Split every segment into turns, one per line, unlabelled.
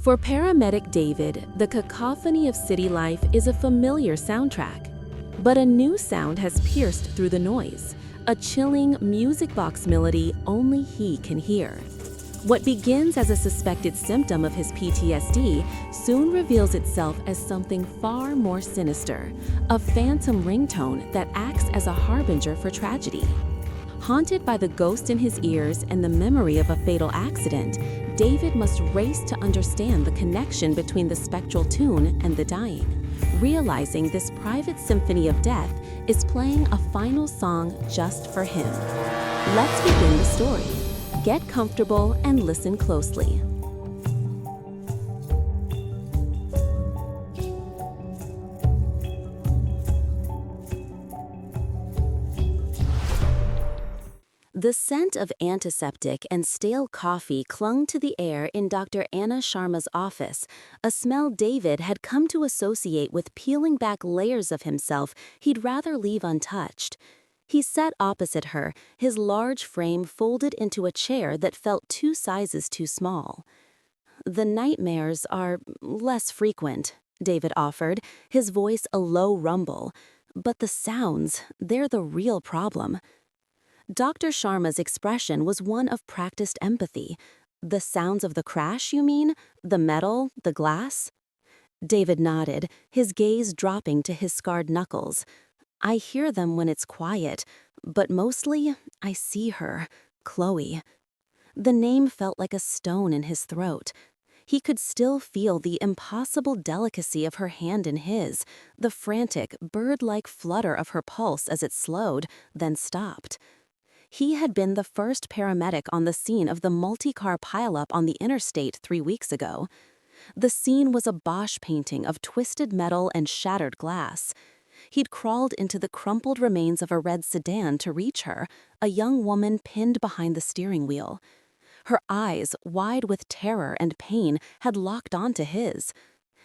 For paramedic David, the cacophony of city life is a familiar soundtrack. But a new sound has pierced through the noise, a chilling music box melody only he can hear. What begins as a suspected symptom of his PTSD soon reveals itself as something far more sinister, a phantom ringtone that acts as a harbinger for tragedy. Haunted by the ghost in his ears and the memory of a fatal accident, David must race to understand the connection between the spectral tune and the dying, realizing this private symphony of death is playing a final song just for him. Let's begin the story. Get comfortable and listen closely. The scent of antiseptic and stale coffee clung to the air in Dr. Anna Sharma's office, a smell David had come to associate with peeling back layers of himself he'd rather leave untouched. He sat opposite her, his large frame folded into a chair that felt 2 sizes too small. "The nightmares are less frequent," David offered, his voice a low rumble. "But the sounds, they're the real problem." Dr. Sharma's expression was one of practiced empathy. "The sounds of the crash, you mean? The metal, the glass?" David nodded, his gaze dropping to his scarred knuckles. "I hear them when it's quiet, but mostly I see her, Chloe." The name felt like a stone in his throat. He could still feel the impossible delicacy of her hand in his, the frantic, bird-like flutter of her pulse as it slowed, then stopped. He had been the first paramedic on the scene of the multi-car pileup on the interstate 3 weeks ago. The scene was a Bosch painting of twisted metal and shattered glass. He'd crawled into the crumpled remains of a red sedan to reach her, a young woman pinned behind the steering wheel. Her eyes, wide with terror and pain, had locked onto his.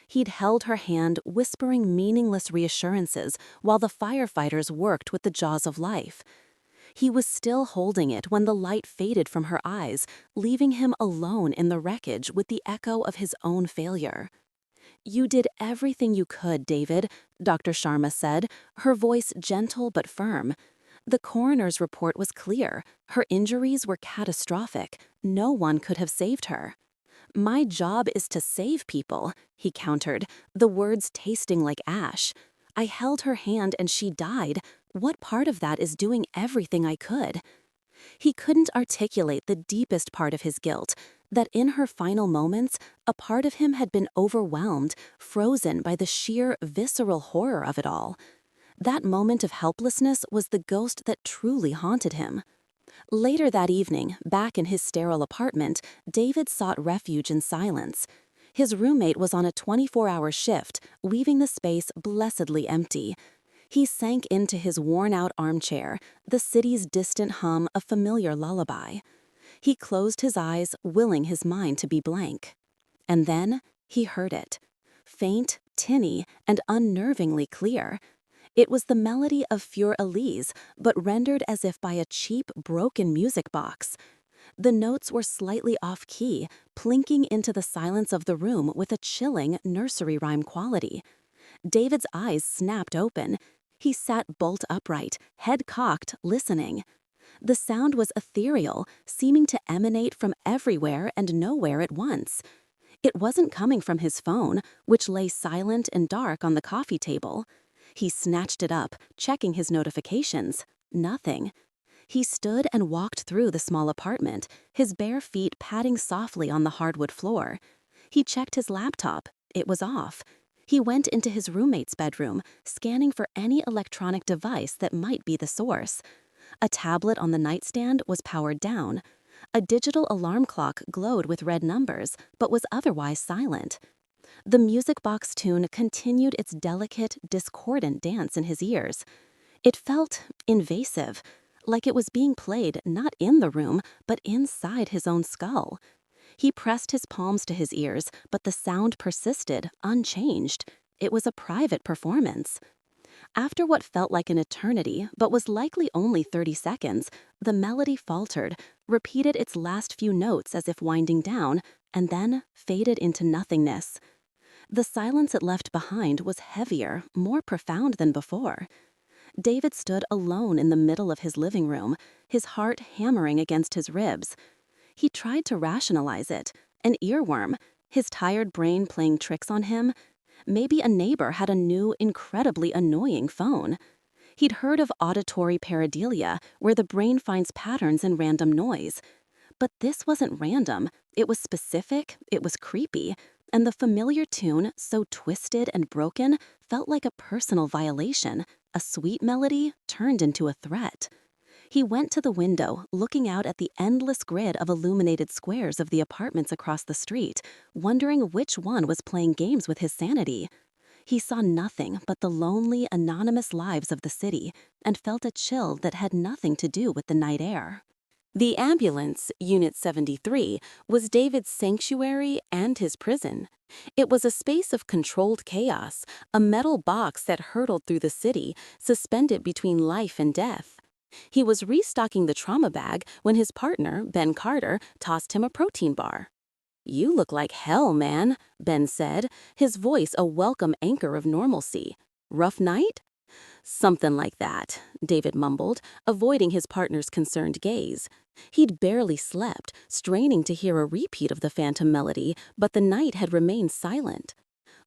He'd held her hand, whispering meaningless reassurances while the firefighters worked with the jaws of life. He was still holding it when the light faded from her eyes, leaving him alone in the wreckage with the echo of his own failure. "You did everything you could, David," Dr. Sharma said, her voice gentle but firm. "The coroner's report was clear. Her injuries were catastrophic. No one could have saved her." "My job is to save people," he countered, the words tasting like ash. "I held her hand and she died. What part of that is doing everything I could?" He couldn't articulate the deepest part of his guilt, that in her final moments, a part of him had been overwhelmed, frozen by the sheer, visceral horror of it all. That moment of helplessness was the ghost that truly haunted him. Later that evening, back in his sterile apartment, David sought refuge in silence. His roommate was on a 24-hour shift, leaving the space blessedly empty. He sank into his worn-out armchair, the city's distant hum a familiar lullaby. He closed his eyes, willing his mind to be blank. And then he heard it. Faint, tinny, and unnervingly clear. It was the melody of Für Elise, but rendered as if by a cheap, broken music box. The notes were slightly off-key, plinking into the silence of the room with a chilling nursery rhyme quality. David's eyes snapped open. He sat bolt upright, head cocked, listening. The sound was ethereal, seeming to emanate from everywhere and nowhere at once. It wasn't coming from his phone, which lay silent and dark on the coffee table. He snatched it up, checking his notifications. Nothing. He stood and walked through the small apartment, his bare feet padding softly on the hardwood floor. He checked his laptop. It was off. He went into his roommate's bedroom, scanning for any electronic device that might be the source. A tablet on the nightstand was powered down. A digital alarm clock glowed with red numbers, but was otherwise silent. The music box tune continued its delicate, discordant dance in his ears. It felt invasive, like it was being played not in the room, but inside his own skull. He pressed his palms to his ears, but the sound persisted, unchanged. It was a private performance. After what felt like an eternity, but was likely only 30 seconds, the melody faltered, repeated its last few notes as if winding down, and then faded into nothingness. The silence it left behind was heavier, more profound than before. David stood alone in the middle of his living room, his heart hammering against his ribs. He tried to rationalize it. An earworm, his tired brain playing tricks on him. Maybe a neighbor had a new, incredibly annoying phone. He'd heard of auditory pareidolia, where the brain finds patterns in random noise. But this wasn't random. It was specific, it was creepy, and the familiar tune, so twisted and broken, felt like a personal violation, a sweet melody turned into a threat. He went to the window, looking out at the endless grid of illuminated squares of the apartments across the street, wondering which one was playing games with his sanity. He saw nothing but the lonely, anonymous lives of the city, and felt a chill that had nothing to do with the night air. The ambulance, Unit 73, was David's sanctuary and his prison. It was a space of controlled chaos, a metal box that hurtled through the city, suspended between life and death. He was restocking the trauma bag when his partner, Ben Carter, tossed him a protein bar. "You look like hell, man," Ben said, his voice a welcome anchor of normalcy. "Rough night?" "Something like that," David mumbled, avoiding his partner's concerned gaze. He'd barely slept, straining to hear a repeat of the phantom melody, but the night had remained silent.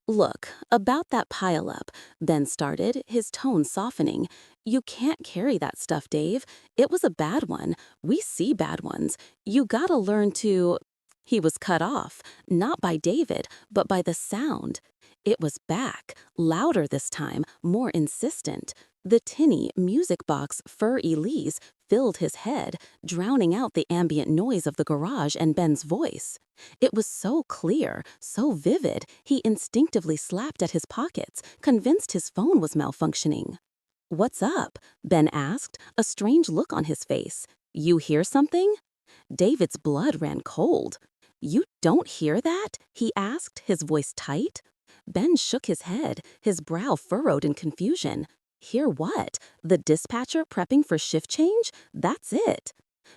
"Look, about that pile-up," Ben started, his tone softening. "You can't carry that stuff, Dave. It was a bad one. We see bad ones. You gotta learn to—" He was cut off, not by David, but by the sound. It was back, louder this time, more insistent. The tinny, music box fur Elise filled his head, drowning out the ambient noise of the garage and Ben's voice. It was so clear, so vivid, he instinctively slapped at his pockets, convinced his phone was malfunctioning. "What's up?" Ben asked, a strange look on his face. "You hear something?" David's blood ran cold. "You don't hear that?" he asked, his voice tight. Ben shook his head, his brow furrowed in confusion. "Hear what? The dispatcher prepping for shift change? That's it."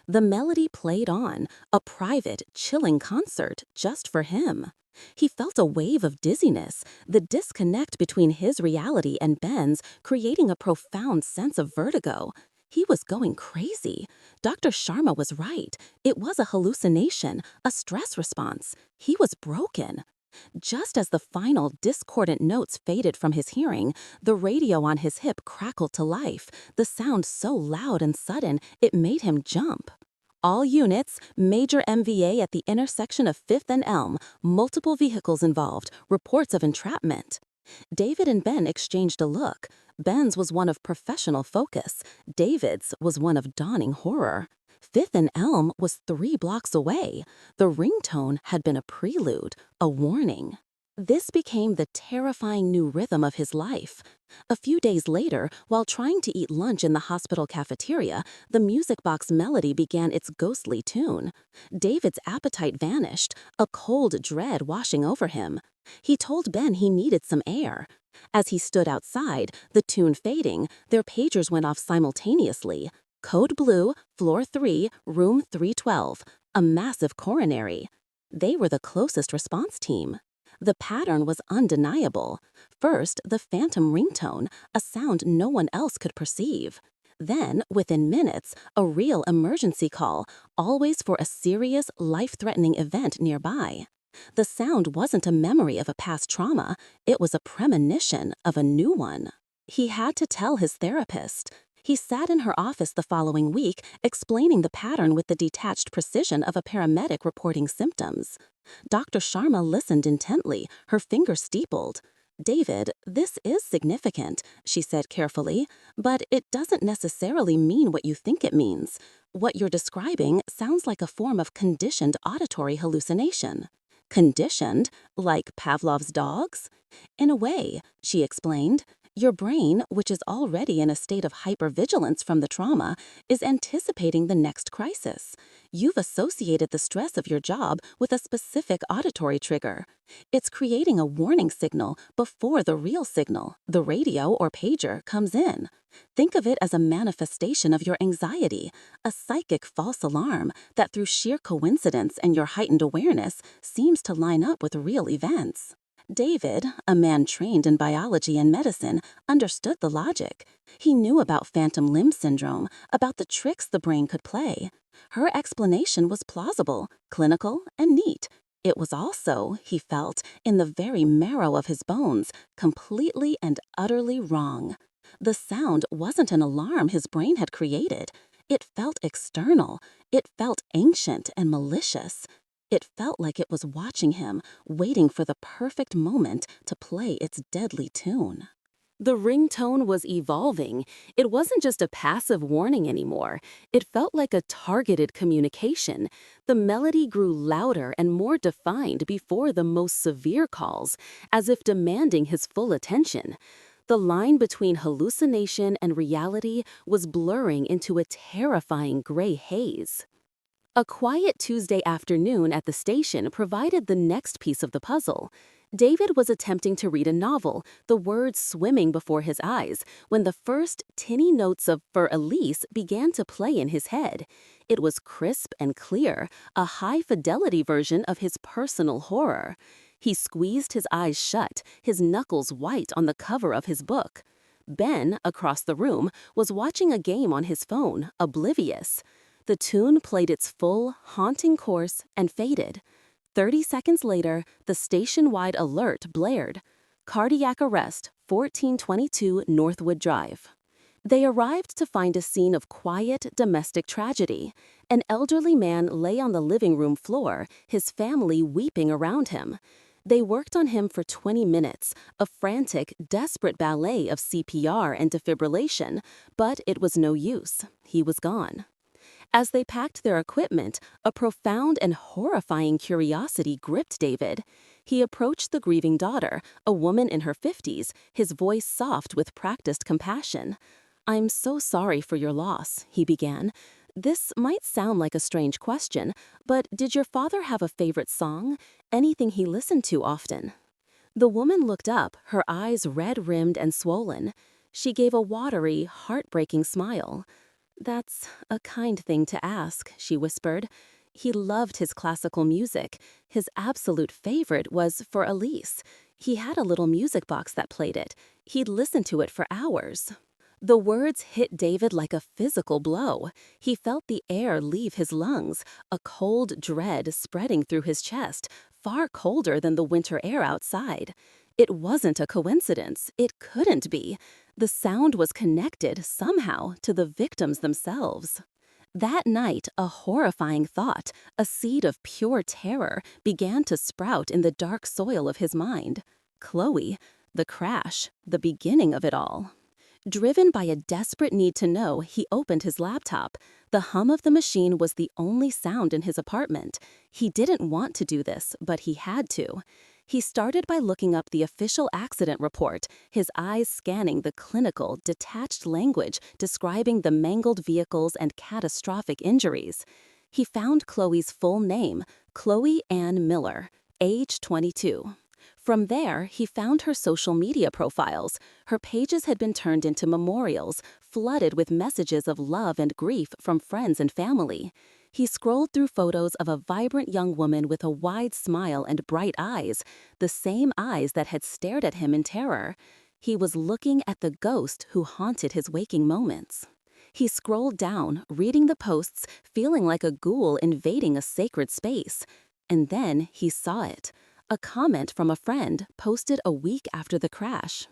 The melody played on, a private, chilling concert just for him. He felt a wave of dizziness, the disconnect between his reality and Ben's creating a profound sense of vertigo. He was going crazy. Dr. Sharma was right. It was a hallucination, a stress response. He was broken. Just as the final discordant notes faded from his hearing, the radio on his hip crackled to life, the sound so loud and sudden it made him jump. "All units, major MVA at the intersection of 5th and Elm, multiple vehicles involved, reports of entrapment." David and Ben exchanged a look. Ben's was one of professional focus. David's was one of dawning horror. 5th and Elm was 3 blocks away. The ringtone had been a prelude, a warning. This became the terrifying new rhythm of his life. A few days later, while trying to eat lunch in the hospital cafeteria, the music box melody began its ghostly tune. David's appetite vanished, a cold dread washing over him. He told Ben he needed some air. As he stood outside, the tune fading, their pagers went off simultaneously. Code Blue, Floor 3, Room 312, a massive coronary. They were the closest response team. The pattern was undeniable. First, the phantom ringtone, a sound no one else could perceive. Then, within minutes, a real emergency call, always for a serious, life-threatening event nearby. The sound wasn't a memory of a past trauma, it was a premonition of a new one. He had to tell his therapist. He sat in her office the following week, explaining the pattern with the detached precision of a paramedic reporting symptoms. Dr. Sharma listened intently, her finger steepled. "David, this is significant," she said carefully, "but it doesn't necessarily mean what you think it means. What you're describing sounds like a form of conditioned auditory hallucination." "Conditioned? Like Pavlov's dogs?" "In a way," she explained. "Your brain, which is already in a state of hypervigilance from the trauma, is anticipating the next crisis. You've associated the stress of your job with a specific auditory trigger. It's creating a warning signal before the real signal, the radio or pager, comes in. Think of it as a manifestation of your anxiety, a psychic false alarm that through sheer coincidence and your heightened awareness seems to line up with real events. David, a man trained in biology and medicine, understood the logic. He knew about phantom limb syndrome, about the tricks the brain could play. Her explanation was plausible, clinical, and neat. It was also, he felt, in the very marrow of his bones, completely and utterly wrong. The sound wasn't an alarm his brain had created. It felt external. It felt ancient and malicious. It felt like it was watching him, waiting for the perfect moment to play its deadly tune. The ringtone was evolving. It wasn't just a passive warning anymore. It felt like a targeted communication. The melody grew louder and more defined before the most severe calls, as if demanding his full attention. The line between hallucination and reality was blurring into a terrifying gray haze. A quiet Tuesday afternoon at the station provided the next piece of the puzzle. David was attempting to read a novel, the words swimming before his eyes, when the first tinny notes of For Elise began to play in his head. It was crisp and clear, a high-fidelity version of his personal horror. He squeezed his eyes shut, his knuckles white on the cover of his book. Ben, across the room, was watching a game on his phone, oblivious. The tune played its full, haunting course and faded. 30 seconds later, the station-wide alert blared. Cardiac arrest, 1422 Northwood Drive. They arrived to find a scene of quiet domestic tragedy. An elderly man lay on the living room floor, his family weeping around him. They worked on him for 20 minutes, a frantic, desperate ballet of CPR and defibrillation, but it was no use. He was gone. As they packed their equipment, a profound and horrifying curiosity gripped David. He approached the grieving daughter, a woman in her 50s, his voice soft with practiced compassion. "I'm so sorry for your loss," he began. "This might sound like a strange question, but did your father have a favorite song? Anything he listened to often?" The woman looked up, her eyes red-rimmed and swollen. She gave a watery, heartbreaking smile. "That's a kind thing to ask," she whispered. "He loved his classical music. His absolute favorite was For Elise. He had a little music box that played it. He'd listen to it for hours." The words hit David like a physical blow. He felt the air leave his lungs, a cold dread spreading through his chest, far colder than the winter air outside. It wasn't a coincidence. It couldn't be. The sound was connected, somehow, to the victims themselves. That night, a horrifying thought, a seed of pure terror, began to sprout in the dark soil of his mind. Chloe, the crash, the beginning of it all. Driven by a desperate need to know, he opened his laptop. The hum of the machine was the only sound in his apartment. He didn't want to do this, but he had to. He started by looking up the official accident report, his eyes scanning the clinical, detached language describing the mangled vehicles and catastrophic injuries. He found Chloe's full name, Chloe Ann Miller, age 22. From there, he found her social media profiles. Her pages had been turned into memorials, flooded with messages of love and grief from friends and family. He scrolled through photos of a vibrant young woman with a wide smile and bright eyes, the same eyes that had stared at him in terror. He was looking at the ghost who haunted his waking moments. He scrolled down, reading the posts, feeling like a ghoul invading a sacred space. And then he saw it. A comment from a friend posted a week after the crash.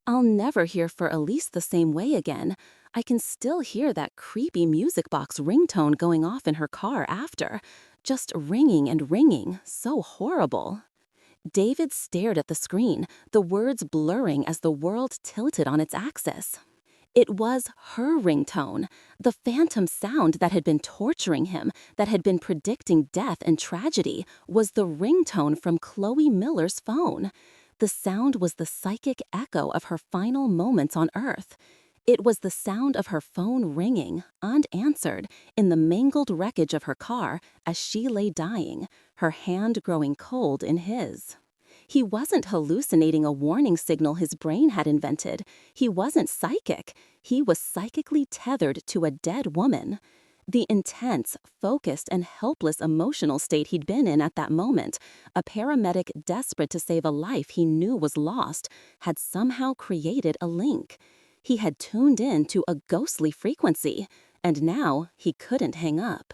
"I'll never hear For Elise the same way again. I can still hear that creepy music box ringtone going off in her car after. Just ringing and ringing, so horrible." David stared at the screen, the words blurring as the world tilted on its axis. It was her ringtone, the phantom sound that had been torturing him, that had been predicting death and tragedy, was the ringtone from Chloe Miller's phone. The sound was the psychic echo of her final moments on Earth. It was the sound of her phone ringing, unanswered, in the mangled wreckage of her car as she lay dying, her hand growing cold in his. He wasn't hallucinating a warning signal his brain had invented. He wasn't psychic. He was psychically tethered to a dead woman. The intense, focused, and helpless emotional state he'd been in at that moment, a paramedic desperate to save a life he knew was lost, had somehow created a link. He had tuned in to a ghostly frequency, and now he couldn't hang up.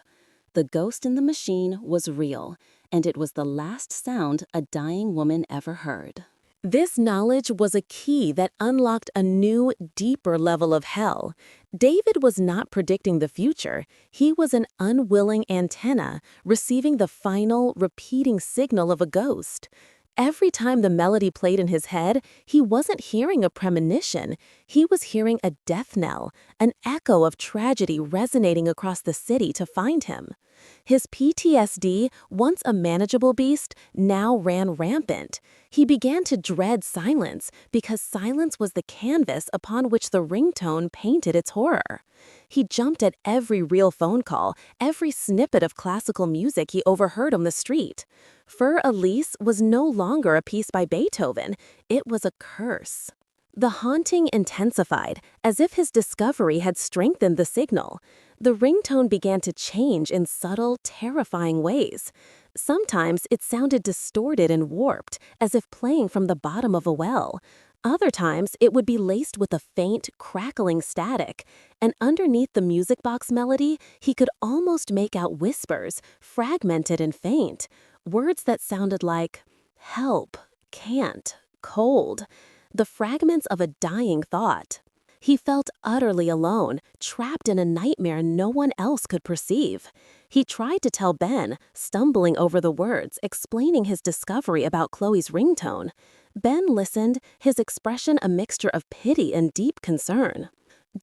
The ghost in the machine was real, and it was the last sound a dying woman ever heard. This knowledge was a key that unlocked a new, deeper level of hell. David was not predicting the future. He was an unwilling antenna, receiving the final, repeating signal of a ghost. Every time the melody played in his head, he wasn't hearing a premonition. He was hearing a death knell, an echo of tragedy resonating across the city to find him. His PTSD, once a manageable beast, now ran rampant. He began to dread silence because silence was the canvas upon which the ringtone painted its horror. He jumped at every real phone call, every snippet of classical music he overheard on the street. Fur Elise was no longer a piece by Beethoven, it was a curse. The haunting intensified, as if his discovery had strengthened the signal. The ringtone began to change in subtle, terrifying ways. Sometimes it sounded distorted and warped, as if playing from the bottom of a well. Other times it would be laced with a faint, crackling static, and underneath the music box melody, he could almost make out whispers, fragmented and faint, words that sounded like help, can't, cold, the fragments of a dying thought. He felt utterly alone, trapped in a nightmare no one else could perceive. He tried to tell Ben, stumbling over the words, explaining his discovery about Chloe's ringtone. Ben listened, his expression a mixture of pity and deep concern.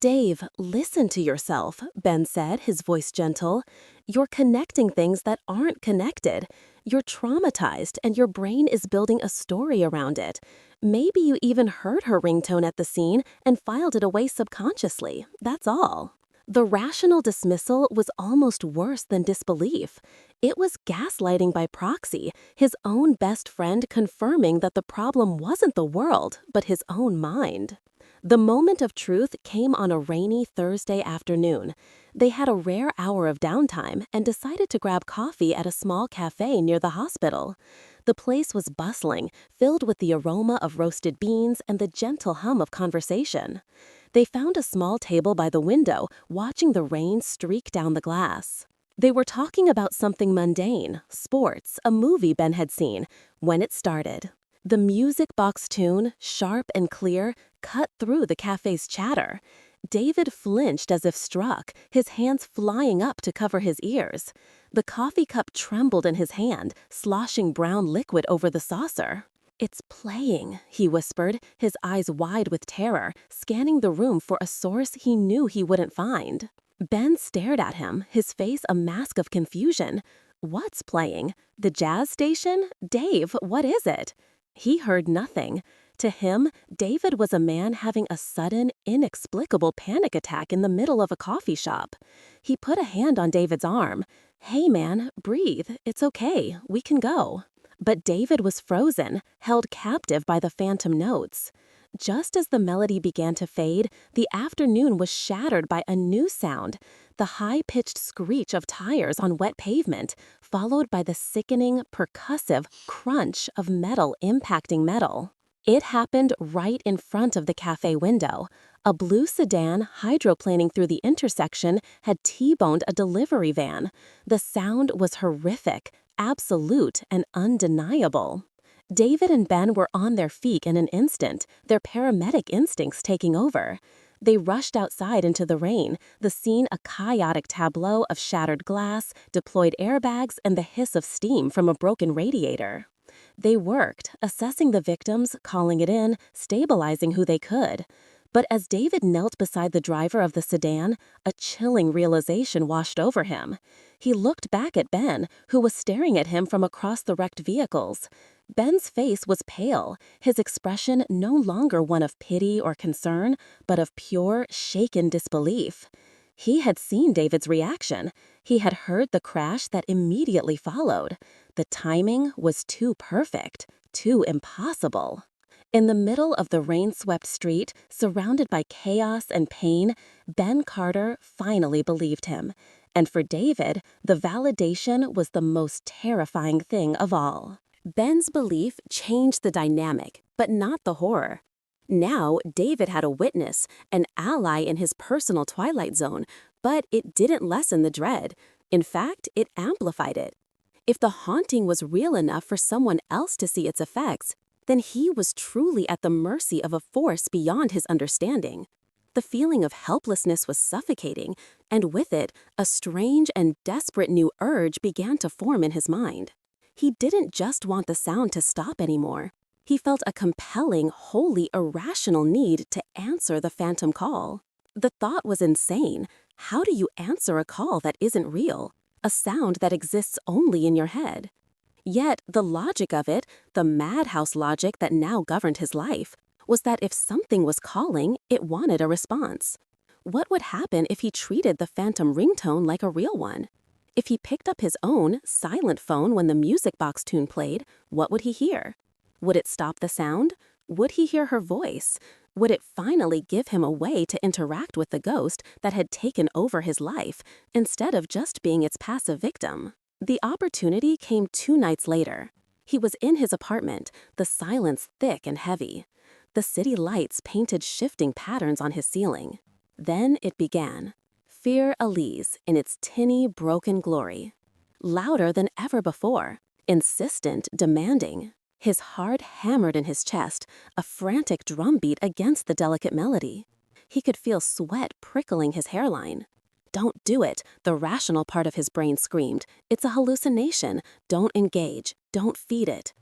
"Dave, listen to yourself," Ben said, his voice gentle. "You're connecting things that aren't connected. You're traumatized, and your brain is building a story around it. Maybe you even heard her ringtone at the scene and filed it away subconsciously. That's all." The rational dismissal was almost worse than disbelief. It was gaslighting by proxy, his own best friend confirming that the problem wasn't the world, but his own mind. The moment of truth came on a rainy Thursday afternoon. They had a rare hour of downtime and decided to grab coffee at a small cafe near the hospital. The place was bustling, filled with the aroma of roasted beans and the gentle hum of conversation. They found a small table by the window, watching the rain streak down the glass. They were talking about something mundane, sports, a movie Ben had seen, when it started. The music box tune, sharp and clear, cut through the cafe's chatter. David flinched as if struck, his hands flying up to cover his ears. The coffee cup trembled in his hand, sloshing brown liquid over the saucer. "It's playing," he whispered, his eyes wide with terror, scanning the room for a source he knew he wouldn't find. Ben stared at him, his face a mask of confusion. "What's playing? The jazz station? Dave, what is it?" He heard nothing. To him, David was a man having a sudden, inexplicable panic attack in the middle of a coffee shop. He put a hand on David's arm. "Hey man, breathe, it's okay, we can go." But David was frozen, held captive by the phantom notes. Just as the melody began to fade, the afternoon was shattered by a new sound, the high-pitched screech of tires on wet pavement, followed by the sickening, percussive crunch of metal impacting metal. It happened right in front of the cafe window. A blue sedan hydroplaning through the intersection had T-boned a delivery van. The sound was horrific, absolute, and undeniable. David and Ben were on their feet in an instant, their paramedic instincts taking over. They rushed outside into the rain, the scene a chaotic tableau of shattered glass, deployed airbags, and the hiss of steam from a broken radiator. They worked, assessing the victims, calling it in, stabilizing who they could. But as David knelt beside the driver of the sedan, a chilling realization washed over him. He looked back at Ben, who was staring at him from across the wrecked vehicles. Ben's face was pale, his expression no longer one of pity or concern, but of pure, shaken disbelief. He had seen David's reaction. He had heard the crash that immediately followed. The timing was too perfect, too impossible. In the middle of the rain-swept street, surrounded by chaos and pain, Ben Carter finally believed him. And for David, the validation was the most terrifying thing of all. Ben's belief changed the dynamic, but not the horror. Now, David had a witness, an ally in his personal twilight zone, but it didn't lessen the dread. In fact, it amplified it. If the haunting was real enough for someone else to see its effects, then he was truly at the mercy of a force beyond his understanding. The feeling of helplessness was suffocating, and with it, a strange and desperate new urge began to form in his mind. He didn't just want the sound to stop anymore. He felt a compelling, wholly irrational need to answer the phantom call. The thought was insane. How do you answer a call that isn't real? A sound that exists only in your head? Yet, the logic of it, the madhouse logic that now governed his life, was that if something was calling, it wanted a response. What would happen if he treated the phantom ringtone like a real one? If he picked up his own silent phone when the music box tune played, what would he hear? Would it stop the sound? Would he hear her voice? Would it finally give him a way to interact with the ghost that had taken over his life, instead of just being its passive victim? The opportunity came 2 nights later. He was in his apartment, the silence thick and heavy. The city lights painted shifting patterns on his ceiling. Then it began. Fear Elise in its tinny, broken glory. Louder than ever before, insistent, demanding. His heart hammered in his chest, a frantic drumbeat against the delicate melody. He could feel sweat prickling his hairline. Don't do it, the rational part of his brain screamed. It's a hallucination. Don't engage. Don't feed it.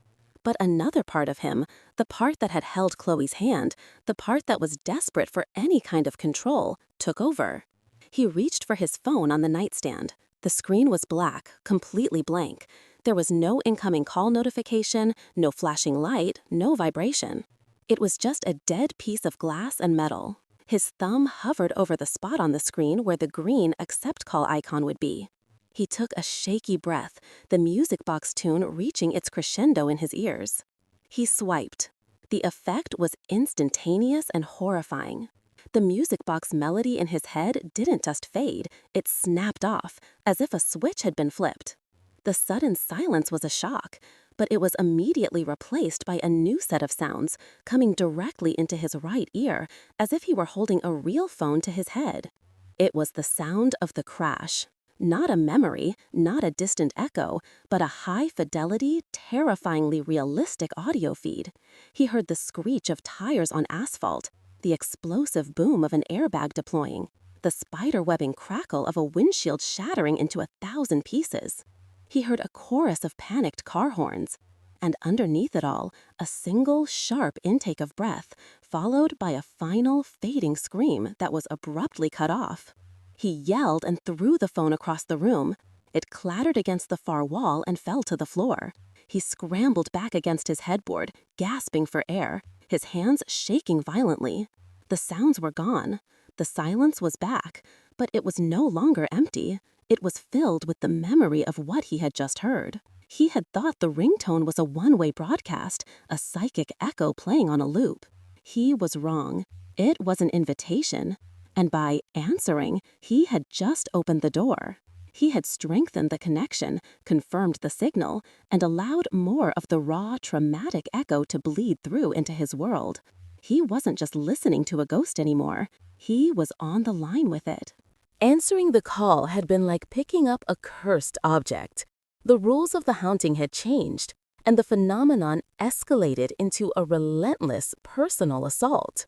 But another part of him, the part that had held Chloe's hand, the part that was desperate for any kind of control, took over. He reached for his phone on the nightstand. The screen was black, completely blank. There was no incoming call notification, no flashing light, no vibration. It was just a dead piece of glass and metal. His thumb hovered over the spot on the screen where the green accept call icon would be. He took a shaky breath, the music box tune reaching its crescendo in his ears. He swiped. The effect was instantaneous and horrifying. The music box melody in his head didn't just fade, it snapped off, as if a switch had been flipped. The sudden silence was a shock, but it was immediately replaced by a new set of sounds, coming directly into his right ear, as if he were holding a real phone to his head. It was the sound of the crash. Not a memory, not a distant echo, but a high-fidelity, terrifyingly realistic audio feed. He heard the screech of tires on asphalt, the explosive boom of an airbag deploying, the spider-webbing crackle of a windshield shattering into 1,000 pieces. He heard a chorus of panicked car horns, and underneath it all, a single sharp intake of breath, followed by a final fading scream that was abruptly cut off. He yelled and threw the phone across the room. It clattered against the far wall and fell to the floor. He scrambled back against his headboard, gasping for air, his hands shaking violently. The sounds were gone. The silence was back, but it was no longer empty. It was filled with the memory of what he had just heard. He had thought the ringtone was a one-way broadcast, a psychic echo playing on a loop. He was wrong. It was an invitation. And by answering, he had just opened the door. He had strengthened the connection, confirmed the signal, and allowed more of the raw, traumatic echo to bleed through into his world. He wasn't just listening to a ghost anymore. He was on the line with it. Answering the call had been like picking up a cursed object. The rules of the haunting had changed, and the phenomenon escalated into a relentless personal assault.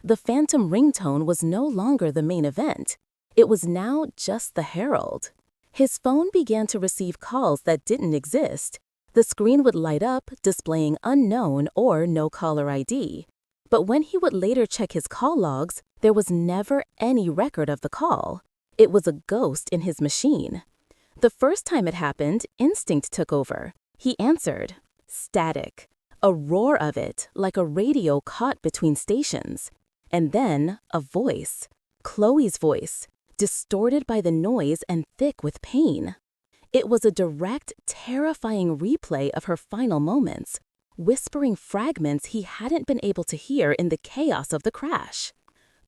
The phantom ringtone was no longer the main event. It was now just the herald. His phone began to receive calls that didn't exist. The screen would light up, displaying unknown or no caller ID. But when he would later check his call logs, there was never any record of the call. It was a ghost in his machine. The first time it happened, instinct took over. He answered. Static. A roar of it, like a radio caught between stations. And then, a voice. Chloe's voice, distorted by the noise and thick with pain. It was a direct, terrifying replay of her final moments, whispering fragments he hadn't been able to hear in the chaos of the crash.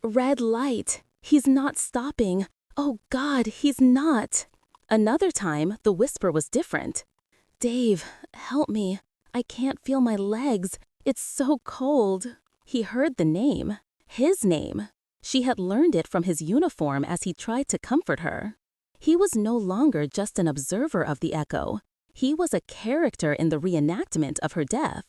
Red light. He's not stopping. Oh God, he's not. Another time, the whisper was different. Dave, help me. I can't feel my legs. It's so cold. He heard the name. His name. She had learned it from his uniform as he tried to comfort her. He was no longer just an observer of the echo. He was a character in the reenactment of her death.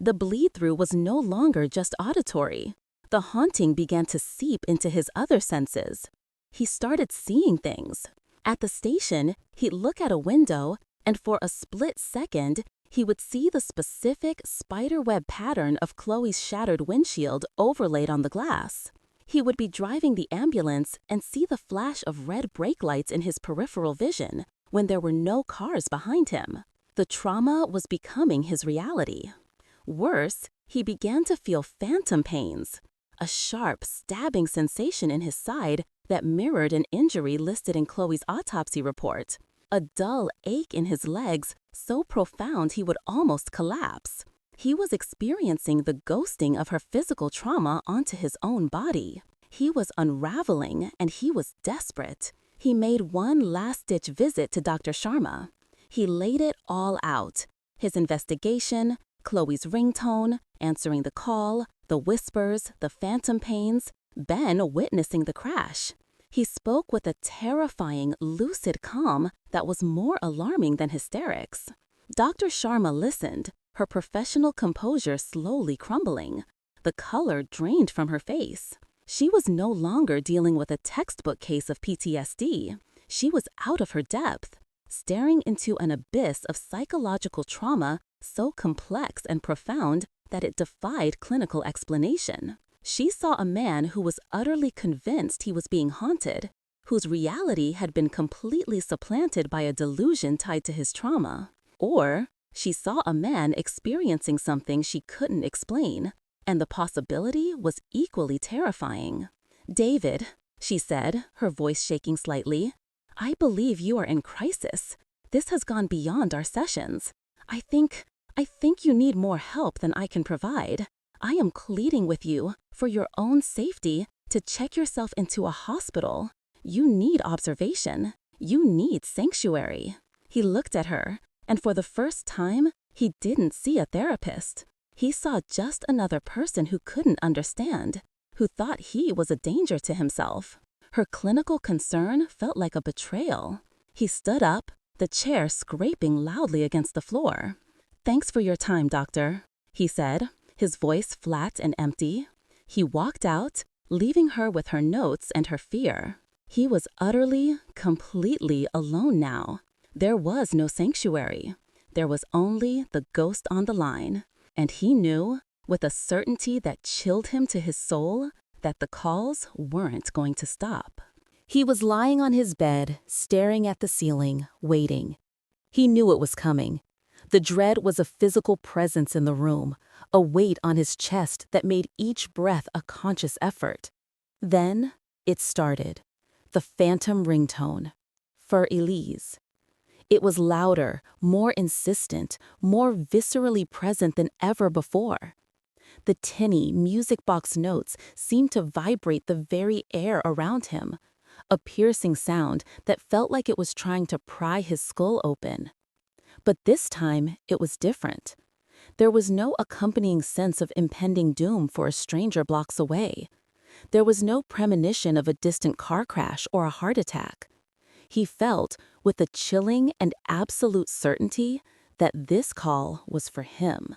The bleed-through was no longer just auditory. The haunting began to seep into his other senses. He started seeing things. At the station, he'd look at a window, and for a split second, he would see the specific spiderweb pattern of Chloe's shattered windshield overlaid on the glass. He would be driving the ambulance and see the flash of red brake lights in his peripheral vision when there were no cars behind him. The trauma was becoming his reality. Worse, he began to feel phantom pains, a sharp, stabbing sensation in his side that mirrored an injury listed in Chloe's autopsy report, a dull ache in his legs so profound he would almost collapse. He was experiencing the ghosting of her physical trauma onto his own body. He was unraveling, and he was desperate. He made one last-ditch visit to Dr. Sharma. He laid it all out. His investigation, Chloe's ringtone, answering the call, the whispers, the phantom pains, Ben witnessing the crash. He spoke with a terrifying, lucid calm that was more alarming than hysterics. Dr. Sharma listened, her professional composure slowly crumbling. The color drained from her face. She was no longer dealing with a textbook case of PTSD. She was out of her depth, staring into an abyss of psychological trauma so complex and profound that it defied clinical explanation. She saw a man who was utterly convinced he was being haunted, whose reality had been completely supplanted by a delusion tied to his trauma. Or she saw a man experiencing something she couldn't explain, and the possibility was equally terrifying. David, she said, her voice shaking slightly, I believe you are in crisis. This has gone beyond our sessions. I think you need more help than I can provide. I am pleading with you, for your own safety, to check yourself into a hospital. You need observation. You need sanctuary. He looked at her, and for the first time, he didn't see a therapist. He saw just another person who couldn't understand, who thought he was a danger to himself. Her clinical concern felt like a betrayal. He stood up, the chair scraping loudly against the floor. Thanks for your time, doctor, he said, his voice flat and empty. He walked out, leaving her with her notes and her fear. He was utterly, completely alone now. There was no sanctuary. There was only the ghost on the line. And he knew, with a certainty that chilled him to his soul, that the calls weren't going to stop. He was lying on his bed, staring at the ceiling, waiting. He knew it was coming. The dread was a physical presence in the room, a weight on his chest that made each breath a conscious effort. Then it started. The phantom ringtone. For Elise. It was louder, more insistent, more viscerally present than ever before. The tinny music box notes seemed to vibrate the very air around him, a piercing sound that felt like it was trying to pry his skull open. But this time, it was different. There was no accompanying sense of impending doom for a stranger blocks away. There was no premonition of a distant car crash or a heart attack. He felt, with a chilling and absolute certainty, that this call was for him.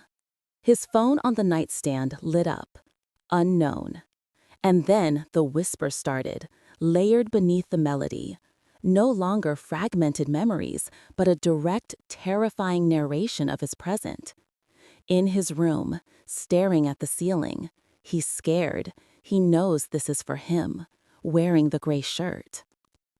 His phone on the nightstand lit up. Unknown. And then the whisper started, layered beneath the melody. No longer fragmented memories, but a direct, terrifying narration of his present. In his room, staring at the ceiling, He's scared. He knows this is for him, wearing the gray shirt.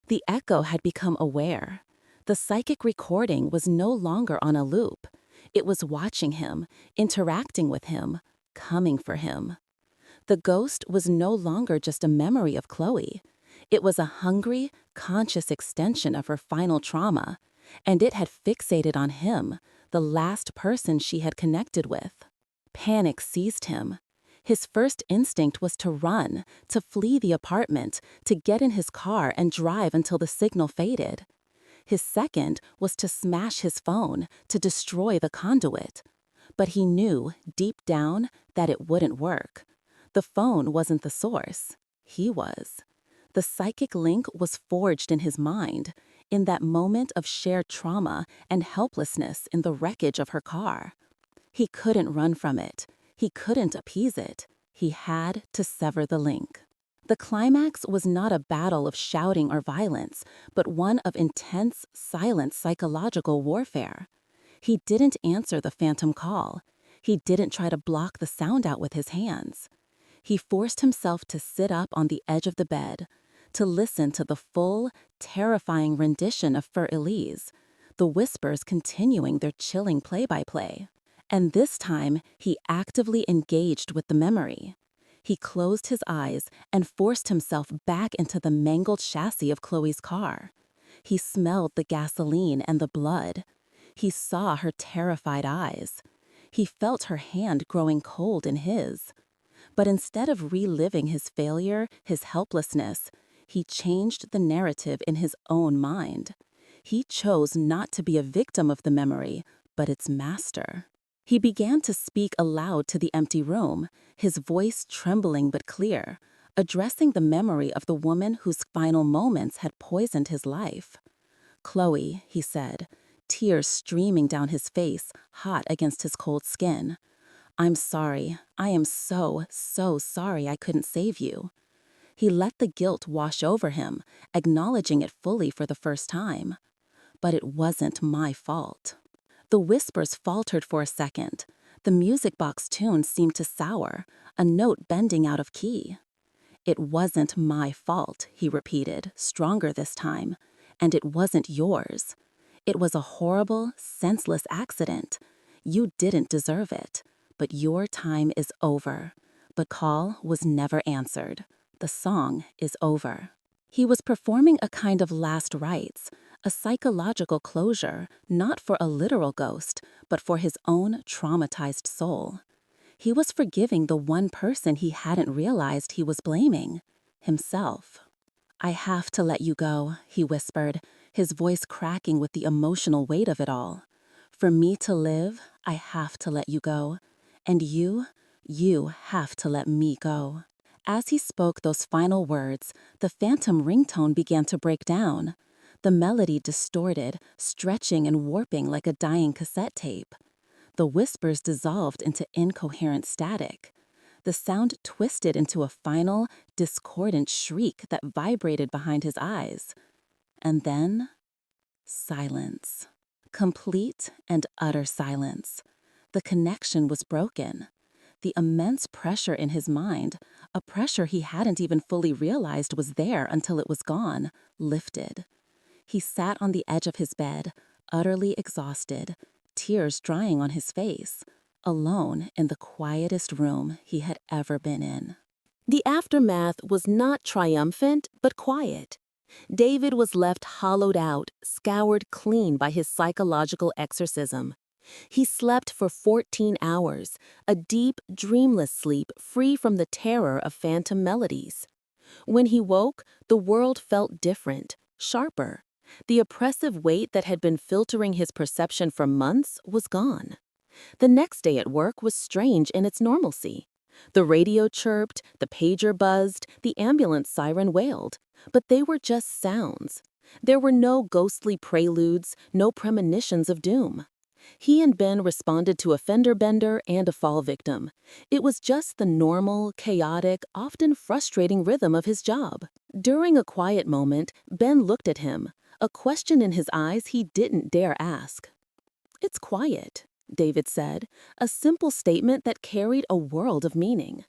The echo had become aware. The psychic recording was no longer on a loop. It was watching him, interacting with him, coming for him. The ghost was no longer just a memory of Chloe. It was a hungry, conscious extension of her final trauma, and it had fixated on him, the last person she had connected with. Panic seized him. His first instinct was to run, to flee the apartment, to get in his car and drive until the signal faded. His second was to smash his phone, to destroy the conduit. But he knew, deep down, that it wouldn't work. The phone wasn't the source. He was. The psychic link was forged in his mind, in that moment of shared trauma and helplessness in the wreckage of her car. He couldn't run from it. He couldn't appease it. He had to sever the link. The climax was not a battle of shouting or violence, but one of intense, silent psychological warfare. He didn't answer the phantom call. He didn't try to block the sound out with his hands. He forced himself to sit up on the edge of the bed, to listen to the full, terrifying rendition of Fur Elise, the whispers continuing their chilling play-by-play. And this time, he actively engaged with the memory. He closed his eyes and forced himself back into the mangled chassis of Chloe's car. He smelled the gasoline and the blood. He saw her terrified eyes. He felt her hand growing cold in his. But instead of reliving his failure, his helplessness, he changed the narrative in his own mind. He chose not to be a victim of the memory, but its master. He began to speak aloud to the empty room, his voice trembling but clear, addressing the memory of the woman whose final moments had poisoned his life. "Chloe," he said, tears streaming down his face, hot against his cold skin. "I'm sorry. I am so, so sorry I couldn't save you." He let the guilt wash over him, acknowledging it fully for the first time. "But it wasn't my fault." The whispers faltered for a second. The music box tune seemed to sour, a note bending out of key. "It wasn't my fault," he repeated, stronger this time. "And it wasn't yours. It was a horrible, senseless accident. You didn't deserve it. But your time is over." The call was never answered. The song is over. He was performing a kind of last rites, a psychological closure, not for a literal ghost, but for his own traumatized soul. He was forgiving the one person he hadn't realized he was blaming, himself. "I have to let you go," he whispered, his voice cracking with the emotional weight of it all. "For me to live, I have to let you go. And you have to let me go." As he spoke those final words, the phantom ringtone began to break down. The melody distorted, stretching and warping like a dying cassette tape. The whispers dissolved into incoherent static. The sound twisted into a final, discordant shriek that vibrated behind his eyes. And then, silence. Complete and utter silence. The connection was broken. The immense pressure in his mind, a pressure he hadn't even fully realized was there until it was gone, lifted. He sat on the edge of his bed, utterly exhausted, tears drying on his face, alone in the quietest room he had ever been in. The aftermath was not triumphant, but quiet. David was left hollowed out, scoured clean by his psychological exorcism. He slept for 14 hours, a deep, dreamless sleep free from the terror of phantom melodies. When he woke, the world felt different, sharper. The oppressive weight that had been filtering his perception for months was gone. The next day at work was strange in its normalcy. The radio chirped, the pager buzzed, the ambulance siren wailed, but they were just sounds. There were no ghostly preludes, no premonitions of doom. He and Ben responded to a fender bender and a fall victim. It was just the normal, chaotic, often frustrating rhythm of his job. During a quiet moment, Ben looked at him, a question in his eyes he didn't dare ask. "It's quiet," David said, a simple statement that carried a world of meaning.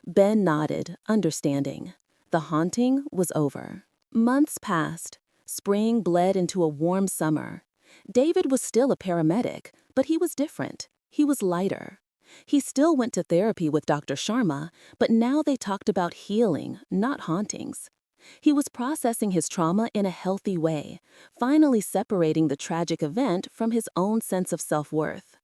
Ben nodded, understanding. The haunting was over. Months passed. Spring bled into a warm summer. David was still a paramedic, but he was different. He was lighter. He still went to therapy with Dr. Sharma, but now they talked about healing, not hauntings. He was processing his trauma in a healthy way, finally separating the tragic event from his own sense of self-worth.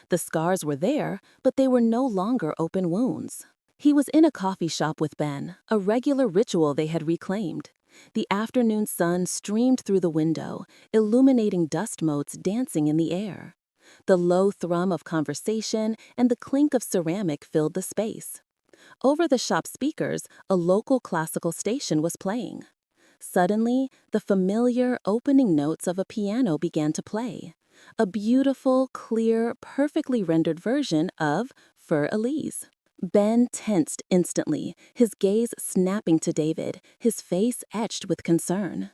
The scars were there, but they were no longer open wounds. He was in a coffee shop with Ben, a regular ritual they had reclaimed. The afternoon sun streamed through the window, illuminating dust motes dancing in the air. The low thrum of conversation and the clink of ceramic filled the space. Over the shop speakers, a local classical station was playing. Suddenly, the familiar opening notes of a piano began to play. A beautiful, clear, perfectly rendered version of Fur Elise. Ben tensed instantly, his gaze snapping to David, his face etched with concern.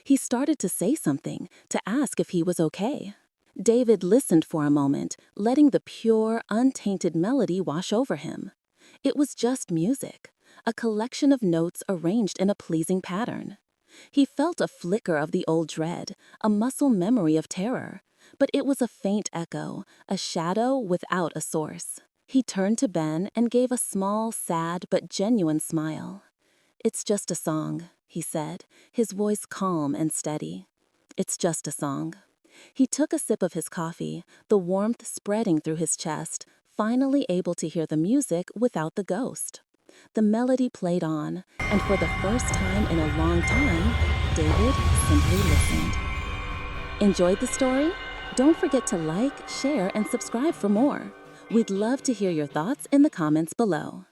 He started to say something, to ask if he was okay. David listened for a moment, letting the pure, untainted melody wash over him. It was just music, a collection of notes arranged in a pleasing pattern. He felt a flicker of the old dread, a muscle memory of terror, but it was a faint echo, a shadow without a source. He turned to Ben and gave a small, sad but genuine smile. "It's just a song," he said, his voice calm and steady. "It's just a song." He took a sip of his coffee, the warmth spreading through his chest, finally able to hear the music without the ghost. The melody played on, and for the first time in a long time, David simply listened. Enjoyed the story? Don't forget to like, share, and subscribe for more. We'd love to hear your thoughts in the comments below.